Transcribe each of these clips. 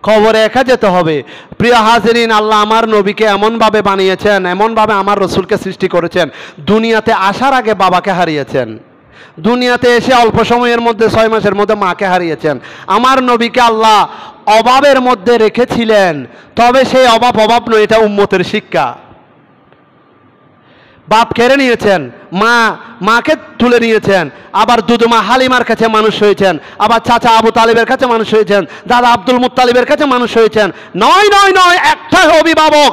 কবরে একা যেতে হবে। প্রিয় হাজিরিন, আল্লাহ আমার নবীকে এমনভাবে বানিয়েছেন, এমনভাবে আমার রসুলকে সৃষ্টি করেছেন, দুনিয়াতে আসার আগে বাবাকে হারিয়েছেন, দুনিয়াতে এসে অল্প সময়ের মধ্যে 6 মাসের মধ্যে মাকে হারিয়েছেন। আমার নবীকে আল্লাহ অভাবের মধ্যে রেখেছিলেন, তবে সেই অভাব নয়, এটা উম্মতের শিক্ষা। বাপ কেড়ে নিয়েছেন, মাকে তুলে নিয়েছেন, আবার দুদুমা হালিমার কাছে মানুষ হয়েছেন, আবার চাচা আবু তালিবের কাছে মানুষ হয়েছেন, দাদা আব্দুল মুত্তালিবের কাছে মানুষ হয়েছেন। নয়, একটা অভিভাবক,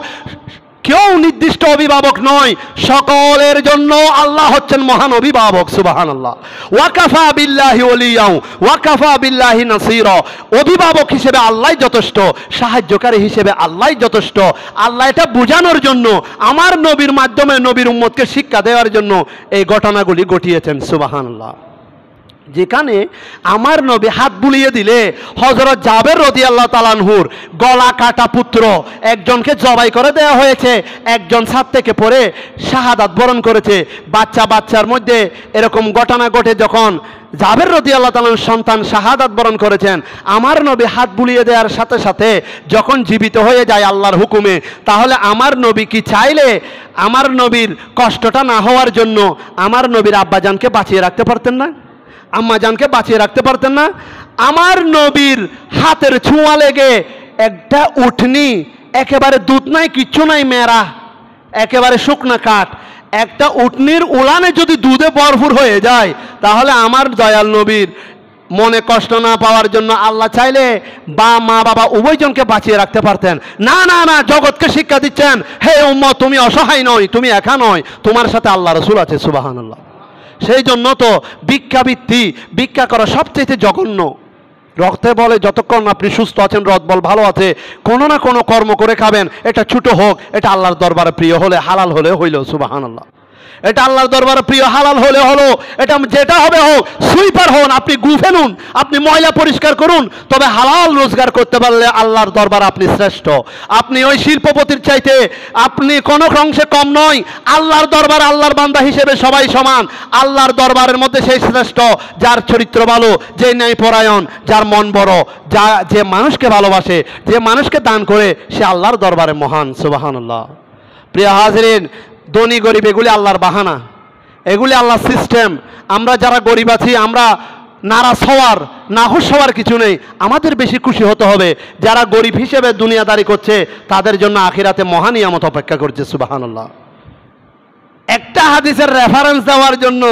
কেউ নির্দিষ্ট অভিভাবক নয়, সকলের জন্য আল্লাহ হচ্ছেন মহান অভিভাবক। সুবহানাল্লাহ। ওয়াকাফা বিল্লাহি ওয়ালিয়া ওয়াকাফা বিল্লাহি নাসীরা। অভিভাবক হিসেবে আল্লাহই যথেষ্ট, সাহায্যকারী হিসেবে আল্লাহই যথেষ্ট। আল্লাহ এটা বোঝানোর জন্য, আমার নবীর মাধ্যমে নবীর উম্মতকে শিক্ষা দেওয়ার জন্য এই ঘটনাগুলি ঘটিয়েছেন। সুবহানাল্লাহ। যেখানে আমার নবী হাত বুলিয়ে দিলে হযরত জাবের রাদিয়াল্লাহু তাআলা আনহুর গলা কাটা পুত্র একজনকে জবাই করে দেওয়া হয়েছে, একজন ছাদ থেকে পড়ে শাহাদাত বরণ করেছে। বাচ্চার মধ্যে এরকম ঘটনা ঘটে, যখন জাবের রাদিয়াল্লাহু তাআলার সন্তান শাহাদাত বরণ করেছেন, আমার নবী হাত বুলিয়ে দেওয়ার সাথে সাথে যখন জীবিত হয়ে যায় আল্লাহর হুকুমে, তাহলে আমার নবী কি চাইলে আমার নবীর কষ্টটা না হওয়ার জন্য আমার নবীর আব্বাজানকে বাঁচিয়ে রাখতে পারতেন না? আম্মাজানকে বাঁচিয়ে রাখতে পারতেন না? আমার নবীর হাতের ছোঁয়া লেগে একটা উটনি, একেবারে দুধ নাই, কিচ্ছু নাই, মেরা, একেবারে শুকনা কাঠ, একটা উটনির উলানে যদি দুধে ভরপুর হয়ে যায়, তাহলে আমার দয়াল নবীর মনে কষ্ট না পাওয়ার জন্য আল্লাহ চাইলে মা বাবা উভয়জনকে বাঁচিয়ে রাখতে পারতেন। না, জগৎকে শিক্ষা দিচ্ছেন, হে উম্মত, তুমি অসহায় নয়, তুমি একা নয়, তোমার সাথে আল্লাহ রাসূল আছে। সুবহানাল্লাহ। সেই জন্য তো ভিক্ষা করা সবচেয়ে জঘন্য। রক্তে বলে যতক্ষণ আপনি সুস্থ আছেন, রথ বল ভালো আছে, কোনো না কোনো কর্ম করে খাবেন, এটা ছোট হোক, এটা আল্লাহর দরবারে প্রিয় হলে, হালাল হলে হইল। সুবহানাল্লাহ। এটা আল্লাহর দরবারে প্রিয়, হালাল হলে হলো, এটা যেটা হবে হোক। সুইপার হন, আপনি গু ফেলুন, আপনি ময়লা পরিষ্কার করুন, তবে হালাল রোজগার করতে পারলে আল্লাহর দরবারে আপনি শ্রেষ্ঠ। আপনি ওই শিল্পপতির চাইতে আপনি কোনো অংশে কম নয়। আল্লাহর দরবারে আল্লাহর বান্দা হিসেবে সবাই সমান। আল্লাহর দরবারের মধ্যে সেই শ্রেষ্ঠ যার চরিত্র ভালো, যে ন্যায়পরায়ণ, যার মন বড়, যে মানুষকে ভালোবাসে, যে মানুষকে দান করে, সে আল্লাহর দরবারে মহান। সুবহানাল্লাহ। প্রিয় হাজিরিন, ধনী গরিব এগুলি আল্লাহর বাহানা, এগুলি আল্লাহর সিস্টেম। আমরা যারা গরিব আছি, আমরা নারাজ হওয়ার, নাখুশ হওয়ার কিছু নেই। আমাদের বেশি খুশি হতে হবে যারা গরিব হিসেবে দুনিয়াদারি করছে, তাদের জন্য আখিরাতে মহা নিয়ামত অপেক্ষা করছে। সুবহানাল্লাহ। একটা হাদিসের রেফারেন্স দেওয়ার জন্য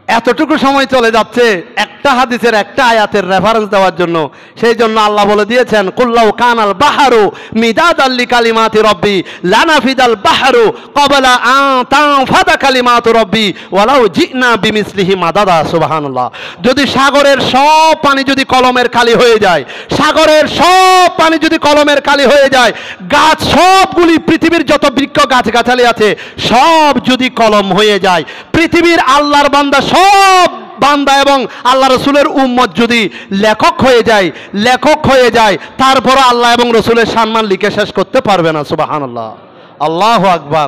এতটুকু সময় চলে যাচ্ছে, একটা হাদিসের একটা আয়াতের রেফারেন্স দেওয়ার জন্য। সেই জন্য আল্লাহ বলে দিয়েছেন, কুল্লাউ কানাল বাহারু মিদাদাল লিকালিমাতি রব্বি লানাফিদাল বাহারু ক্বাবলা আন তানফাদা কালিমাতু রব্বি ওয়ালাউ জিনা বিমিসলিহি মাদাদা। সুবহানাল্লাহ। যদি সাগরের সব পানি যদি কলমের কালি হয়ে যায়, সাগরের সব পানি যদি কলমের কালি হয়ে যায়, গাছ সবগুলি, পৃথিবীর যত বৃক্ষ গাছগাছালি আছে সব যদি কলম হয়ে যায়, পৃথিবীর আল্লাহর বান্দা সব বান্দা এবং আল্লাহ রসুলের উম্মত যদি লেখক হয়ে যায়, তারপর আল্লাহ এবং রসুলের সম্মান লিখে শেষ করতে পারবে না। সুবহানাল্লাহ। আল্লাহু আকবার।